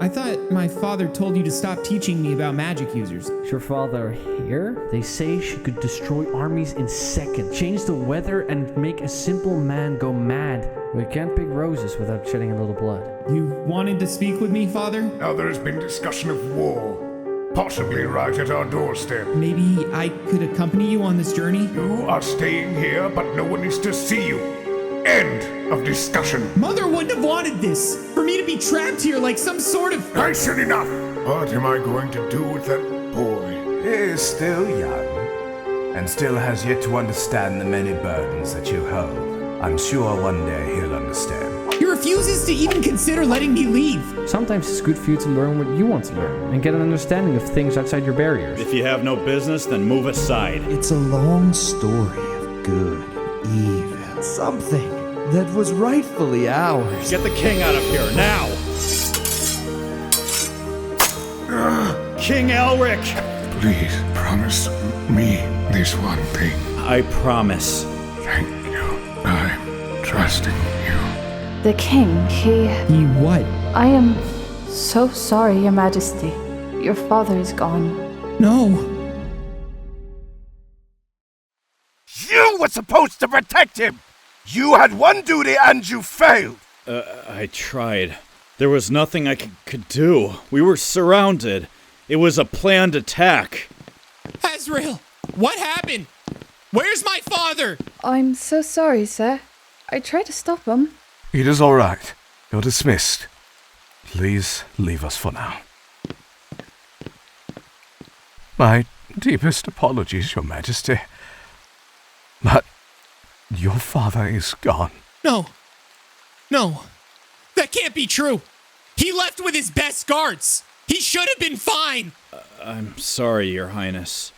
I thought my father told you to stop teaching me about magic users. Is your father here? They say she could destroy armies in seconds, change the weather, and make a simple man go mad. We can't pick roses without shedding a little blood. You wanted to speak with me, Father? Now there has been discussion of war, possibly right at our doorstep. Maybe I could accompany you on this journey? You are staying here, but no one is to see you. End of discussion. Mother wouldn't have wanted this. For me to be trapped here like some sort of... I said enough. What am I going to do with that boy? He is still young, and still has yet to understand the many burdens that you hold. I'm sure one day he'll understand. He refuses to even consider letting me leave. Sometimes it's good for you to learn what you want to learn and get an understanding of things outside your barriers. If you have no business, then move aside. It's a long story of good, evil, something that was rightfully ours. Get the king out of here, now! King Elric! Please promise me this one thing. I promise. Thank you. I'm trusting you. The king, He what? I am so sorry, Your Majesty. Your father is gone. No. You were supposed to protect him! You had one duty and you failed! I tried. There was nothing I could do. We were surrounded. It was a planned attack. Azrael, what happened? Where's my father? I'm so sorry, sir. I tried to stop him. It is all right. You're dismissed. Please leave us for now. My deepest apologies, Your Majesty. But your father is gone. No. That can't be true. He left with his best guards. He should have been fine. I'm sorry, Your Highness.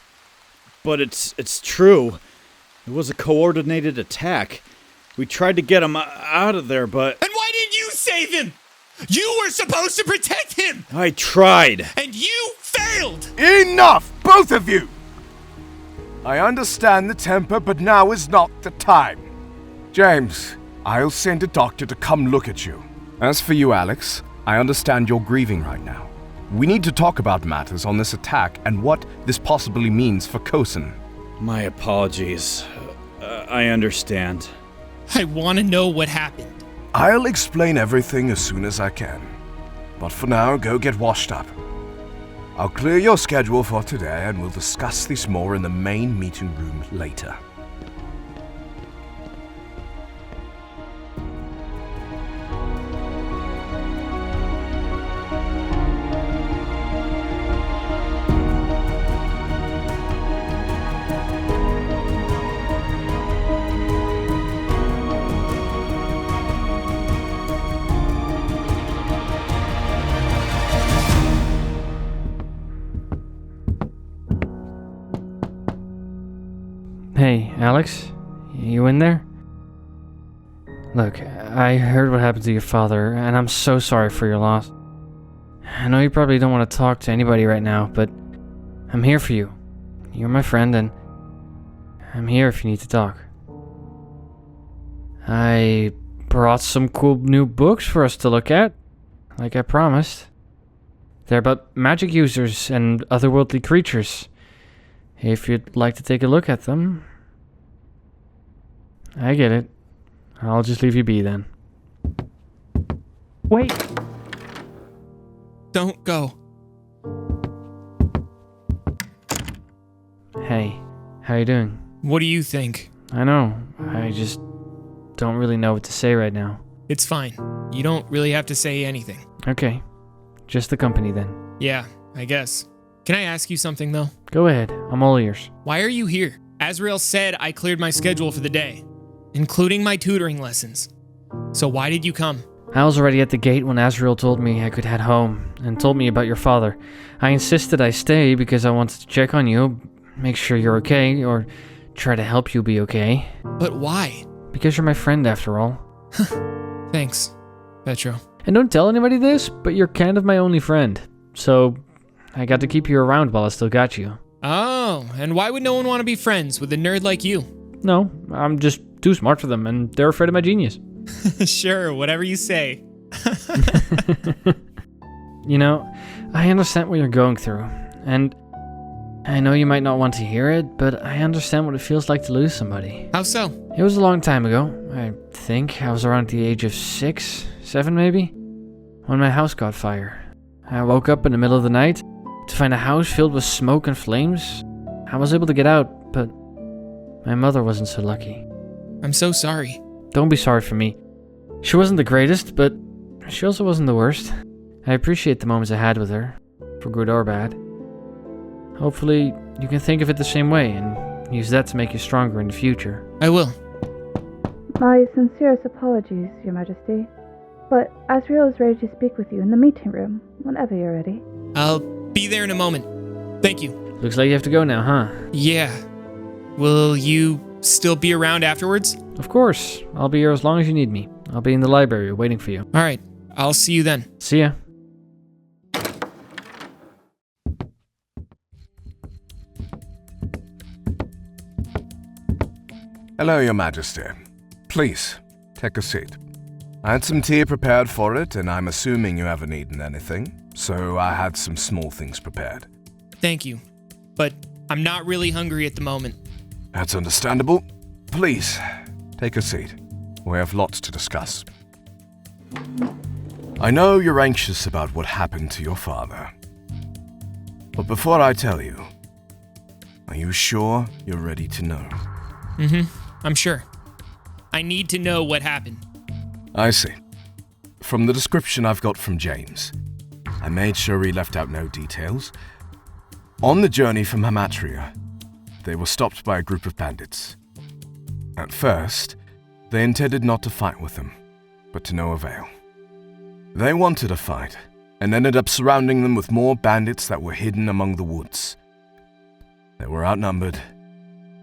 But it's true. It was a coordinated attack. We tried to get him out of there, but... And why didn't you save him? You were supposed to protect him! I tried! And you failed! Enough, both of you! I understand the temper, but now is not the time. James, I'll send a doctor to come look at you. As for you, Alux, I understand you're grieving right now. We need to talk about matters on this attack and what this possibly means for Kosen. My apologies. I understand. I want to know what happened. I'll explain everything as soon as I can. But for now, go get washed up. I'll clear your schedule for today and we'll discuss this more in the main meeting room later. Hey, Alux? You in there? Look, I heard what happened to your father, and I'm so sorry for your loss. I know you probably don't want to talk to anybody right now, but I'm here for you. You're my friend, and I'm here if you need to talk. I brought some cool new books for us to look at, like I promised. They're about magic users and otherworldly creatures. If you'd like to take a look at them. I get it. I'll just leave you be then. Wait! Don't go. Hey, how you doing? What do you think? I know, I just don't really know what to say right now. It's fine. You don't really have to say anything. Okay, just the company then. Yeah, I guess. Can I ask you something, though? Go ahead, I'm all ears. Why are you here? Azrael said I cleared my schedule for the day, including my tutoring lessons. So why did you come? I was already at the gate when Azrael told me I could head home, and told me about your father. I insisted I stay because I wanted to check on you, make sure you're okay, or try to help you be okay. But why? Because you're my friend after all. Thanks, Petro. And don't tell anybody this, but you're kind of my only friend. So I got to keep you around while I still got you. Oh, and why would no one want to be friends with a nerd like you? No, I'm just too smart for them, and they're afraid of my genius. Sure, whatever you say. You know, I understand what you're going through, and I know you might not want to hear it, but I understand what it feels like to lose somebody. How so? It was a long time ago. I think I was around the age of 6, 7 maybe, when my house caught fire. I woke up in the middle of the night to find a house filled with smoke and flames. I was able to get out, but my mother wasn't so lucky. I'm so sorry. Don't be sorry for me. She wasn't the greatest, but she also wasn't the worst. I appreciate the moments I had with her, for good or bad. Hopefully, you can think of it the same way and use that to make you stronger in the future. I will. My sincerest apologies, Your Majesty. But Azrael is ready to speak with you in the meeting room, whenever you're ready. I'll be there in a moment. Thank you. Looks like you have to go now, huh? Yeah. Will you still be around afterwards? Of course. I'll be here as long as you need me. I'll be in the library waiting for you. All right. I'll see you then. See ya. Hello, Your Majesty. Please, take a seat. I had some tea prepared for it, and I'm assuming you haven't eaten anything, so I had some small things prepared. Thank you. But I'm not really hungry at the moment. That's understandable. Please, take a seat. We have lots to discuss. I know you're anxious about what happened to your father. But before I tell you, are you sure you're ready to know? I'm sure. I need to know what happened. I see. From the description I've got from James, I made sure he left out no details. On the journey from Hamatria, they were stopped by a group of bandits. At first, they intended not to fight with them, but to no avail. They wanted a fight, and ended up surrounding them with more bandits that were hidden among the woods. They were outnumbered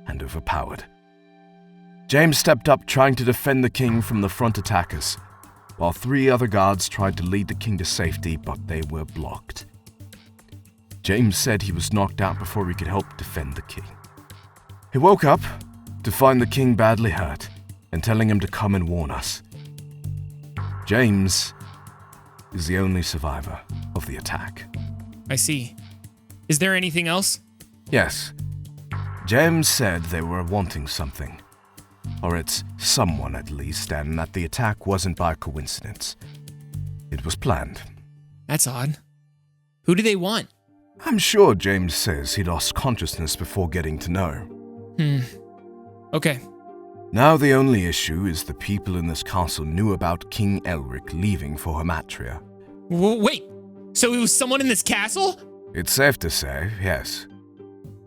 and overpowered. James stepped up trying to defend the king from the front attackers, while 3 other guards tried to lead the king to safety, but they were blocked. James said he was knocked out before he could help defend the king. He woke up to find the king badly hurt and telling him to come and warn us. James is the only survivor of the attack. I see. Is there anything else? Yes. James said they were wanting something. Or it's someone at least, and that the attack wasn't by coincidence. It was planned. That's odd. Who do they want? I'm sure James says he lost consciousness before getting to know. Okay. Now the only issue is the people in this castle knew about King Elric leaving for Hamatria. Wait, so it was someone in this castle? It's safe to say, yes.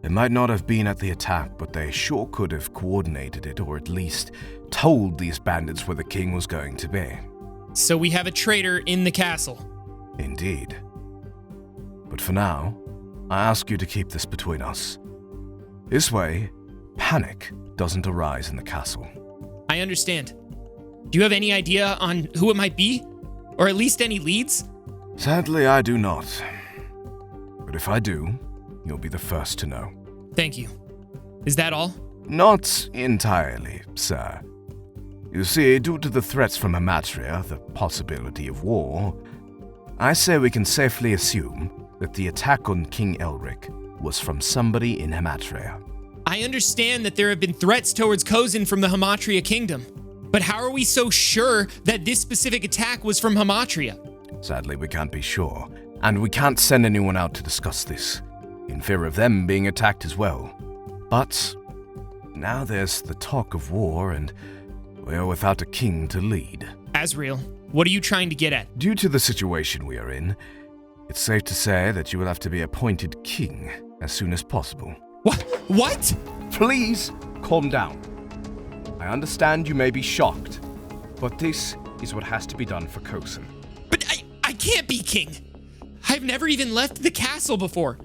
They might not have been at the attack, but they sure could have coordinated it, or at least told these bandits where the king was going to be. So we have a traitor in the castle. Indeed. But for now, I ask you to keep this between us. This way, panic doesn't arise in the castle. I understand. Do you have any idea on who it might be? Or at least any leads? Sadly, I do not. But if I do, you'll be the first to know. Thank you. Is that all? Not entirely, sir. You see, due to the threats from Hamatria, the possibility of war, I say we can safely assume that the attack on King Elric was from somebody in Hamatria. I understand that there have been threats towards Kozin from the Hamatria kingdom, but how are we so sure that this specific attack was from Hamatria? Sadly, we can't be sure, and we can't send anyone out to discuss this, in fear of them being attacked as well. But now there's the talk of war, and we're without a king to lead. Azrael, what are you trying to get at? Due to the situation we are in, it's safe to say that you will have to be appointed king as soon as possible. What? Please, calm down. I understand you may be shocked, but this is what has to be done for Kozin. But I can't be king. I've never even left the castle before.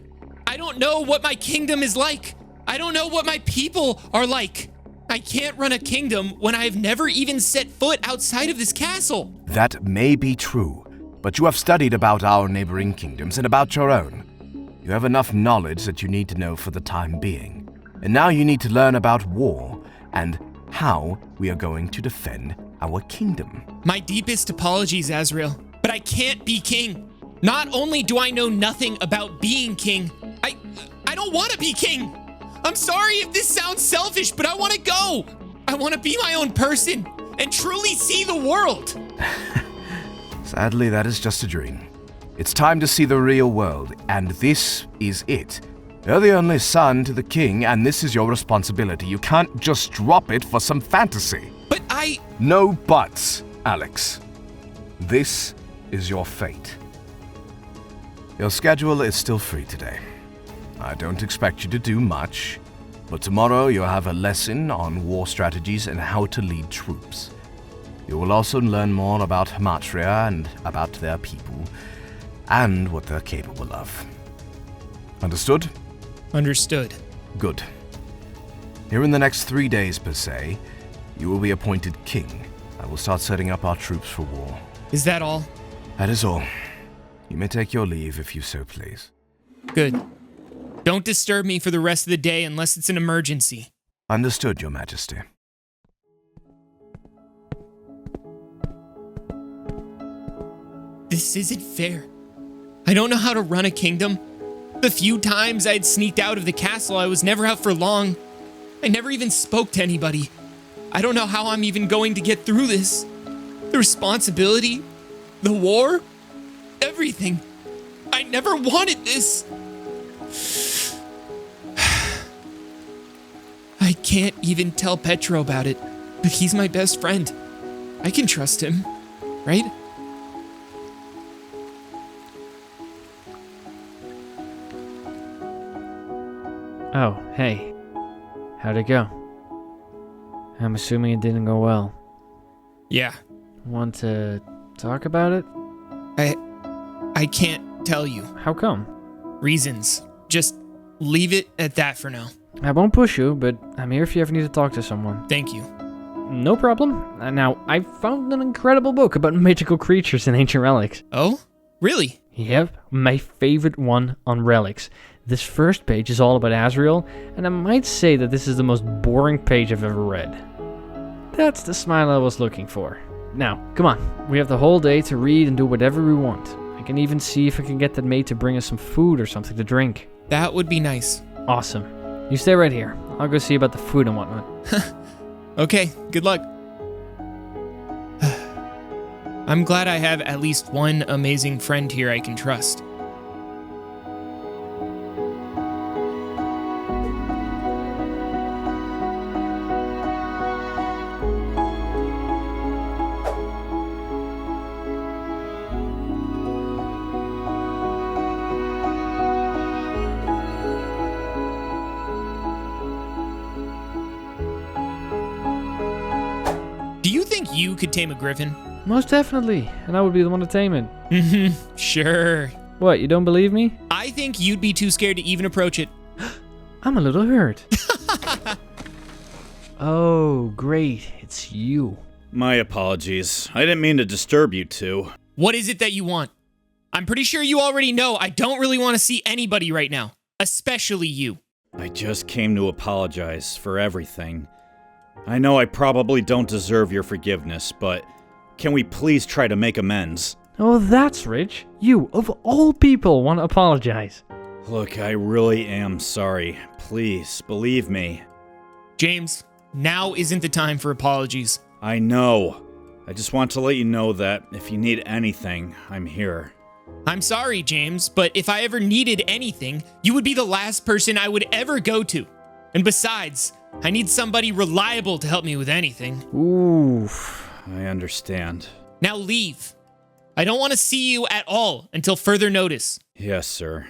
I don't know what my kingdom is like. I don't know what my people are like. I can't run a kingdom when I've never even set foot outside of this castle. That may be true, but you have studied about our neighboring kingdoms and about your own. You have enough knowledge that you need to know for the time being. And now you need to learn about war and how we are going to defend our kingdom. My deepest apologies, Azrael, but I can't be king. Not only do I know nothing about being king, I don't want to be king. I'm sorry if this sounds selfish, but I want to go. I want to be my own person and truly see the world. Sadly, that is just a dream. It's time to see the real world, and this is it. You're the only son to the king, and this is your responsibility. You can't just drop it for some fantasy. But No buts, Alex. This is your fate. Your schedule is still free today. I don't expect you to do much, but tomorrow you'll have a lesson on war strategies and how to lead troops. You will also learn more about Hamatria and about their people, and what they're capable of. Understood? Understood. Good. Here in the next 3 days, per se, you will be appointed king. I will start setting up our troops for war. Is that all? That is all. You may take your leave if you so please. Good. Don't disturb me for the rest of the day unless it's an emergency. Understood, Your Majesty. This isn't fair. I don't know how to run a kingdom. The few times I'd sneaked out of the castle, I was never out for long. I never even spoke to anybody. I don't know how I'm even going to get through this. The responsibility, the war, everything. I never wanted this. I can't even tell Petro about it, but he's my best friend. I can trust him, right? Oh, hey. How'd it go? I'm assuming it didn't go well. Yeah. Want to talk about it? I can't tell you. How come? Reasons. Just leave it at that for now. I won't push you, but I'm here if you ever need to talk to someone. Thank you. No problem. Now, I found an incredible book about magical creatures and ancient relics. Oh? Really? Yep, my favorite one on relics. This first page is all about Azrael, and I might say that this is the most boring page I've ever read. That's the smile I was looking for. Now, come on, we have the whole day to read and do whatever we want. I can even see if I can get that maid to bring us some food or something to drink. That would be nice. Awesome. You stay right here. I'll go see about the food and whatnot. Okay, good luck. I'm glad I have at least one amazing friend here I can trust. Do you think you could tame a griffin? Most definitely, and I would be the one to tame it. Sure. What, you don't believe me? I think you'd be too scared to even approach it. I'm a little hurt. Oh, great, it's you. My apologies. I didn't mean to disturb you two. What is it that you want? I'm pretty sure you already know I don't really want to see anybody right now, especially you. I just came to apologize for everything. I know I probably don't deserve your forgiveness, but can we please try to make amends? Oh, that's rich. You, of all people, want to apologize. Look, I really am sorry. Please, believe me. James, now isn't the time for apologies. I know. I just want to let you know that if you need anything, I'm here. I'm sorry, James, but if I ever needed anything, you would be the last person I would ever go to. And besides, I need somebody reliable to help me with anything. Oof. I understand. Now leave. I don't want to see you at all until further notice. Yes, sir.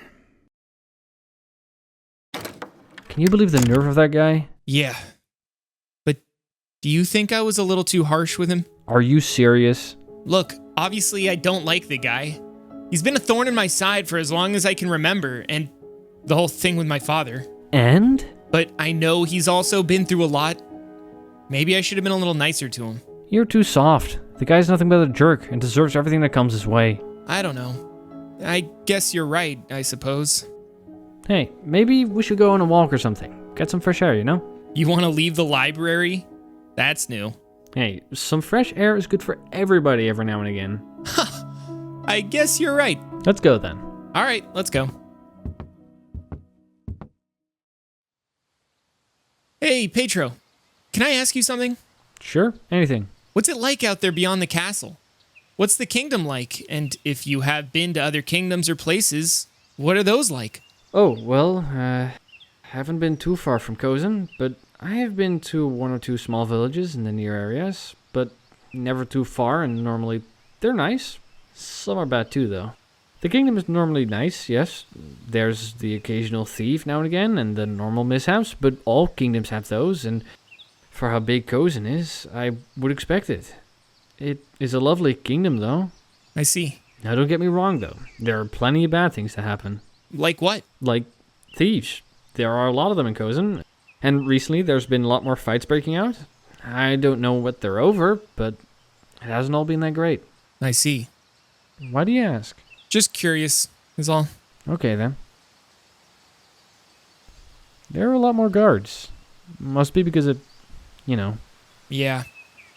Can you believe the nerve of that guy? Yeah. But do you think I was a little too harsh with him? Are you serious? Look, obviously I don't like the guy. He's been a thorn in my side for as long as I can remember, and the whole thing with my father. And? But I know he's also been through a lot. Maybe I should have been a little nicer to him. You're too soft. The guy's nothing but a jerk and deserves everything that comes his way. I don't know. I guess you're right, I suppose. Hey, maybe we should go on a walk or something. Get some fresh air, you know? You want to leave the library? That's new. Hey, some fresh air is good for everybody every now and again. I guess you're right. Let's go then. All right, let's go. Hey, Petro. Can I ask you something? Sure, anything. What's it like out there beyond the castle? What's the kingdom like? And if you have been to other kingdoms or places, what are those like? Oh, well, haven't been too far from Kozin, but I have been to one or two small villages in the near areas, but never too far, and normally they're nice. Some are bad too, though. The kingdom is normally nice, yes. There's the occasional thief now and again, and the normal mishaps, but all kingdoms have those, and for how big Kozin is, I would expect it. It is a lovely kingdom, though. I see. Now, don't get me wrong, though. There are plenty of bad things that happen. Like what? Like thieves. There are a lot of them in Kozin, and recently there's been a lot more fights breaking out. I don't know what they're over, but it hasn't all been that great. I see. Why do you ask? Just curious, is all. Okay, then. There are a lot more guards. Must be because of, Yeah.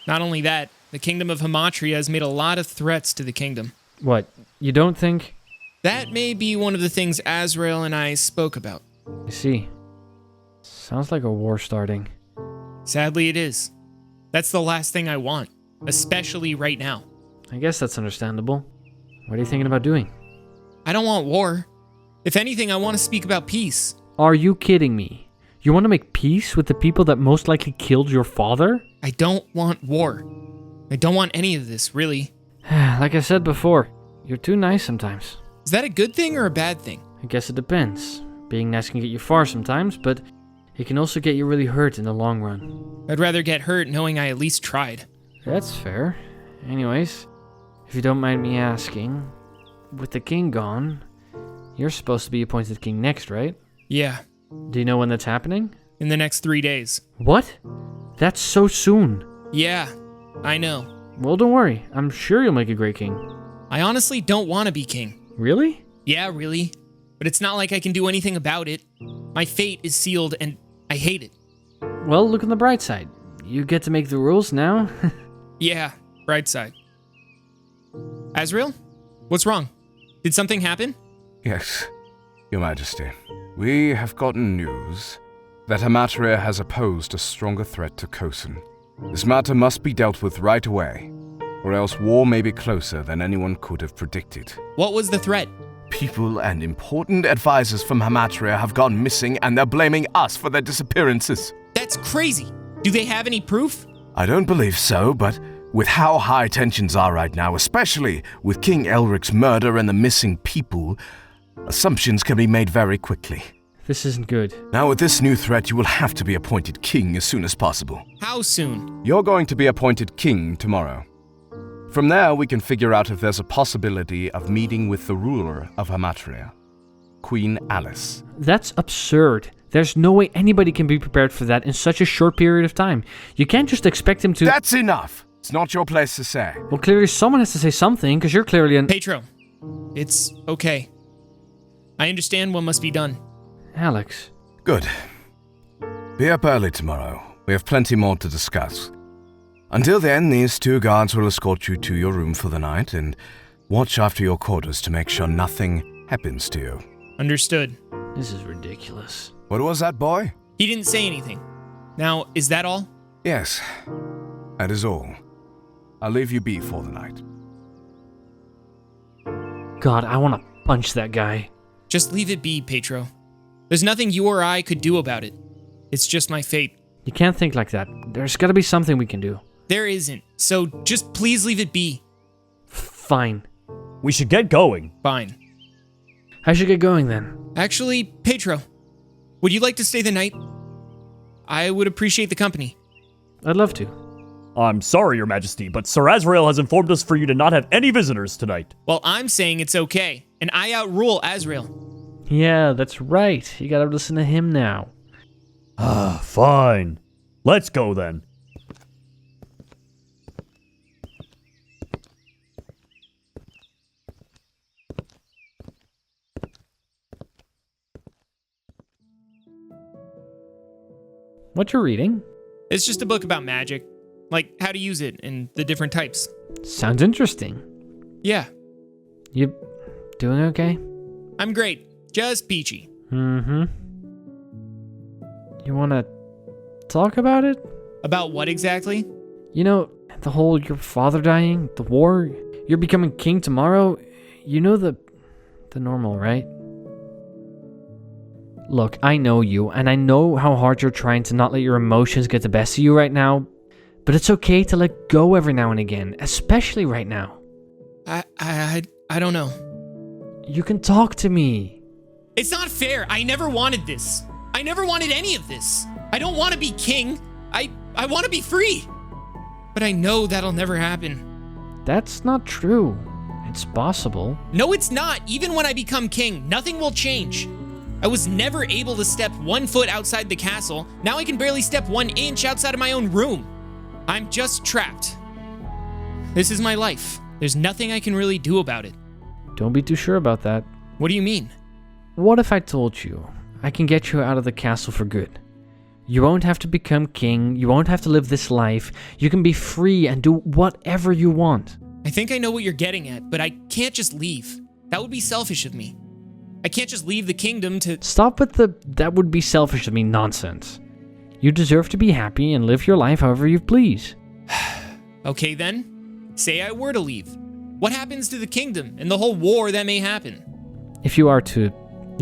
Not only that, the kingdom of Hamatria has made a lot of threats to the kingdom. What, you don't think? That may be one of the things Azrael and I spoke about. I see. Sounds like a war starting. Sadly, it is. That's the last thing I want, especially right now. I guess that's understandable. What are you thinking about doing? I don't want war. If anything, I want to speak about peace. Are you kidding me? You want to make peace with the people that most likely killed your father? I don't want war. I don't want any of this, really. Like I said before, you're too nice sometimes. Is that a good thing or a bad thing? I guess it depends. Being nice can get you far sometimes, but it can also get you really hurt in the long run. I'd rather get hurt knowing I at least tried. That's fair. Anyways, if you don't mind me asking, with the king gone, you're supposed to be appointed king next, right? Yeah, Do you know when that's happening? in the next 3 days. What? That's so soon. Yeah, I know. Well, don't worry. I'm sure you'll make a great king. I honestly don't want to be king. Really? Yeah, really. But it's not like I can do anything about it. My fate is sealed and I hate it. Well, look on the bright side. You get to make the rules now. Yeah, bright side. Azrael? What's wrong? Did something happen? Yes, Your Majesty. We have gotten news that Hamatria has opposed a stronger threat to Kozin. This matter must be dealt with right away, or else war may be closer than anyone could have predicted. What was the threat? People and important advisors from Hamatria have gone missing, and they're blaming us for their disappearances. That's crazy. Do they have any proof? I don't believe so, but with how high tensions are right now, especially with King Elric's murder and the missing people, assumptions can be made very quickly. This isn't good. Now with this new threat, you will have to be appointed king as soon as possible. How soon? You're going to be appointed king tomorrow. From there, we can figure out if there's a possibility of meeting with the ruler of Hamatria, Queen Alice. That's absurd. There's no way anybody can be prepared for that in such a short period of time. You can't just expect him to... That's enough! It's not your place to say. Well, clearly someone has to say something, because you're clearly an... Petro, it's okay. I understand what must be done. Alex. Good. Be up early tomorrow. We have plenty more to discuss. Until then, these two guards will escort you to your room for the night and watch after your quarters to make sure nothing happens to you. Understood. This is ridiculous. What was that, boy? He didn't say anything. Now, is that all? Yes, that is all. I'll leave you be for the night. God, I want to punch that guy. Just leave it be, Petro. There's nothing you or I could do about it. It's just my fate. You can't think like that. There's got to be something we can do. There isn't, so just please leave it be. Fine. We should get going. Fine. I should get going then. Actually, Petro, would you like to stay the night? I would appreciate the company. I'd love to. I'm sorry, Your Majesty, but Sir Azrael has informed us for you to not have any visitors tonight. Well, I'm saying it's okay, and I outrule Azrael. Yeah, that's right. You gotta listen to him now. Fine. Let's go then. What you're reading? It's just a book about magic, like how to use it and the different types. Sounds interesting. Yeah, You Doing okay? I'm great. Just peachy. Mm-hmm. You wanna talk about it? About what exactly? You know, the whole your father dying, the war, you're becoming king tomorrow. You know the normal, right? Look, I know you, and I know how hard you're trying to not let your emotions get the best of you right now, but it's okay to let go every now and again, especially right now. I don't know. You can talk to me. It's not fair. I never wanted this. I never wanted any of this. I don't want to be king. I want to be free. But I know that'll never happen. That's not true. It's possible. No, it's not. Even when I become king, nothing will change. I was never able to step 1 foot outside the castle. Now I can barely step 1 inch outside of my own room. I'm just trapped. This is my life. There's nothing I can really do about it. Don't be too sure about that. What do you mean? What if I told you I can get you out of the castle for good? You won't have to become king. You won't have to live this life. You can be free and do whatever you want. I think I know what you're getting at, but I can't just leave. That would be selfish of me. I can't just leave the kingdom to... Stop with the "that would be selfish of me" nonsense. You deserve to be happy and live your life however you please. Okay then, say I were to leave. What happens to the kingdom and the whole war that may happen? If you are to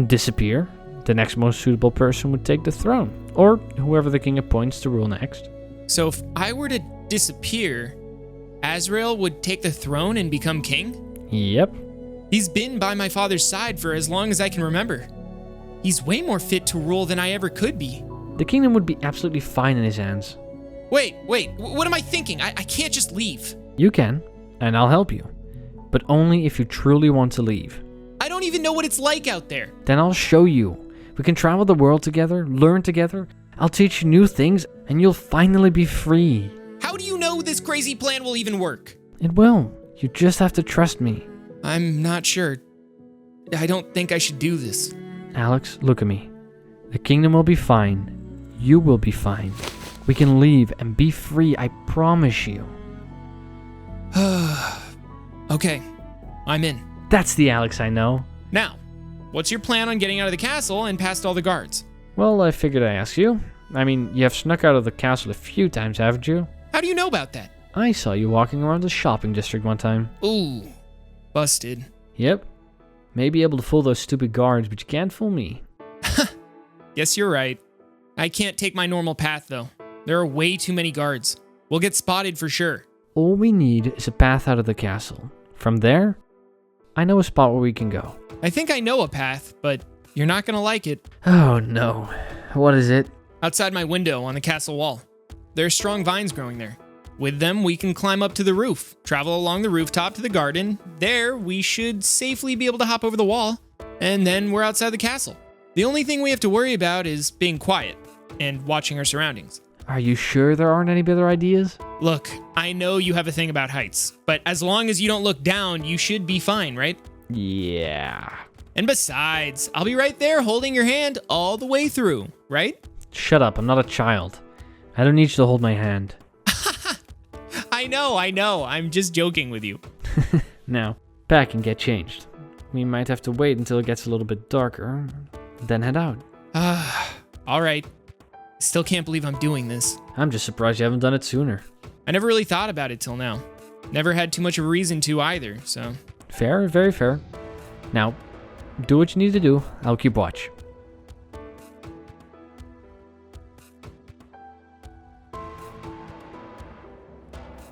disappear, the next most suitable person would take the throne, or whoever the king appoints to rule next. So if I were to disappear, Azrael would take the throne and become king? Yep. He's been by my father's side for as long as I can remember. He's way more fit to rule than I ever could be. The kingdom would be absolutely fine in his hands. Wait, what am I thinking? I can't just leave. You can, and I'll help you. But only if you truly want to leave. I don't even know what it's like out there. Then I'll show you. We can travel the world together, learn together. I'll teach you new things, and you'll finally be free. How do you know this crazy plan will even work? It will. You just have to trust me. I'm not sure. I don't think I should do this. Alux, look at me. The kingdom will be fine. You will be fine. We can leave and be free, I promise you. Okay, I'm in. That's the Alux I know. Now, what's your plan on getting out of the castle and past all the guards? Well, I figured I'd ask you. I mean, you have snuck out of the castle a few times, haven't you? How do you know about that? I saw you walking around the shopping district one time. Ooh, busted. Yep. May be able to fool those stupid guards, but you can't fool me. Guess you're right. I can't take my normal path, though. There are way too many guards. We'll get spotted for sure. All we need is a path out of the castle. From there, I know a spot where we can go. I think I know a path, but you're not gonna like it. Oh no. What is it? Outside my window on the castle wall. There are strong vines growing there. With them, we can climb up to the roof, travel along the rooftop to the garden. There, we should safely be able to hop over the wall, and then we're outside the castle. The only thing we have to worry about is being quiet and watching our surroundings. Are you sure there aren't any better ideas? Look, I know you have a thing about heights, but as long as you don't look down, you should be fine, right? Yeah. And besides, I'll be right there holding your hand all the way through, right? Shut up, I'm not a child. I don't need you to hold my hand. I know. I'm just joking with you. Now, pack and get changed. We might have to wait until it gets a little bit darker, then head out. All right. Still can't believe I'm doing this. I'm just surprised you haven't done it sooner. I never really thought about it till now. Never had too much of a reason to either, so... Fair, very fair. Now, do what you need to do. I'll keep watch.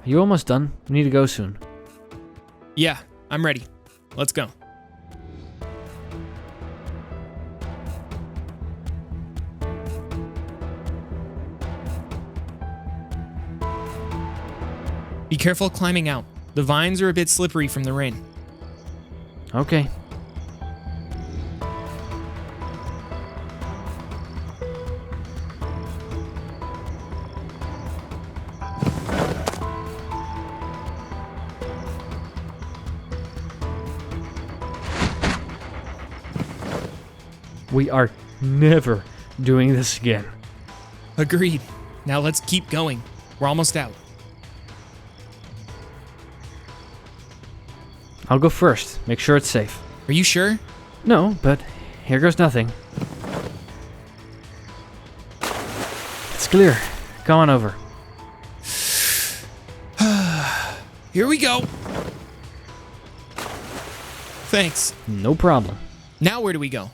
Are you almost done? We need to go soon. Yeah, I'm ready. Let's go. Be careful climbing out. The vines are a bit slippery from the rain. Okay. We are never doing this again. Agreed. Now let's keep going. We're almost out. I'll go first. Make sure it's safe. Are you sure? No, but here goes nothing. It's clear. Go on over. Here we go. Thanks. No problem. Now where do we go?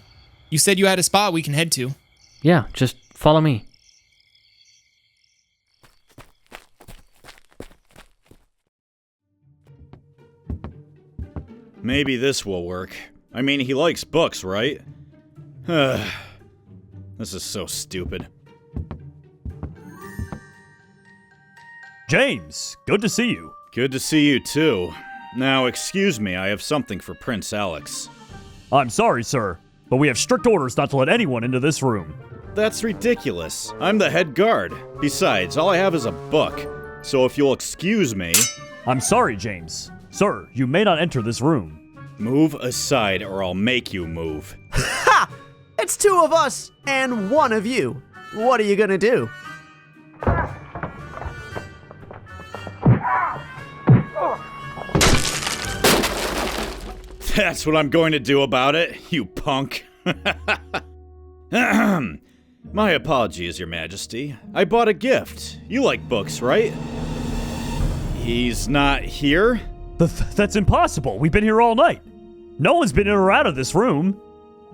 You said you had a spot we can head to. Yeah, just follow me. Maybe this will work. I mean, he likes books, right? This is so stupid. James, good to see you. Good to see you too. Now, excuse me, I have something for Prince Alux. I'm sorry, sir, but we have strict orders not to let anyone into this room. That's ridiculous. I'm the head guard. Besides, all I have is a book. So if you'll excuse me... I'm sorry, James. Sir, you may not enter this room. Move aside or I'll make you move. Ha! It's 2 of us and 1 of you. What are you gonna do? That's what I'm going to do about it, you punk. My apologies, Your Majesty. I bought a gift. You like books, right? He's not here? That's impossible. We've been here all night. No one's been in or out of this room.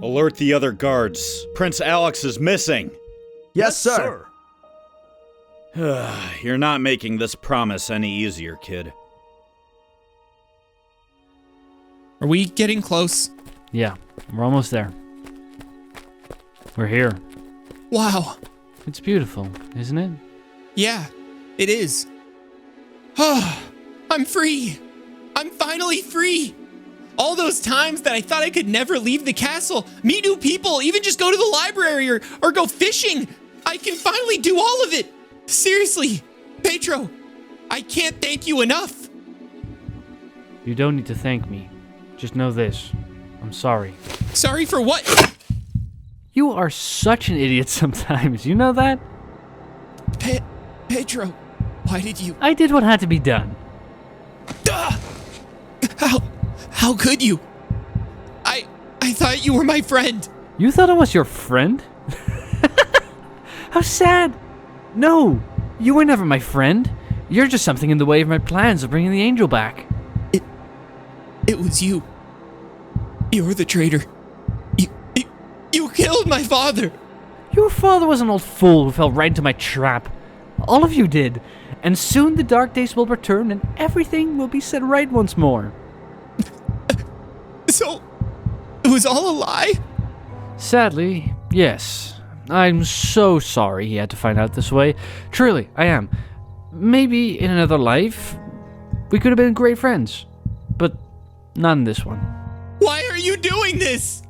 Alert the other guards. Prince Alux is missing. Yes, sir. You're not making this promise any easier, kid. Are we getting close? Yeah, we're almost there. We're here. Wow. It's beautiful, isn't it? Yeah, it is. Oh, I'm free. I'm finally free. All those times that I thought I could never leave the castle, meet new people, even just go to the library or go fishing, I can finally do all of it. Seriously, Petro, I can't thank you enough. You don't need to thank me. Just know this. I'm sorry. Sorry for what? You are such an idiot sometimes. You know that? Petro, why did you... I did what had to be done. How could you? I thought you were my friend. You thought I was your friend? How sad. No, you were never my friend. You're just something in the way of my plans of bringing the angel back. It was you. You're the traitor. You killed my father. Your father was an old fool who fell right into my trap. All of you did. And soon the dark days will return and everything will be set right once more. So, it was all a lie? Sadly, yes. I'm so sorry he had to find out this way. Truly, I am. Maybe in another life, we could have been great friends. But not in this one. Why are you doing this?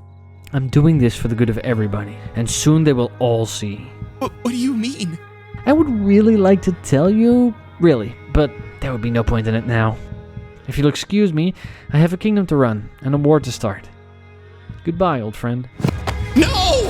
I'm doing this for the good of everybody, and soon they will all see. What do you mean? I would really like to tell you, really, but there would be no point in it now. If you'll excuse me, I have a kingdom to run and a war to start. Goodbye, old friend. No!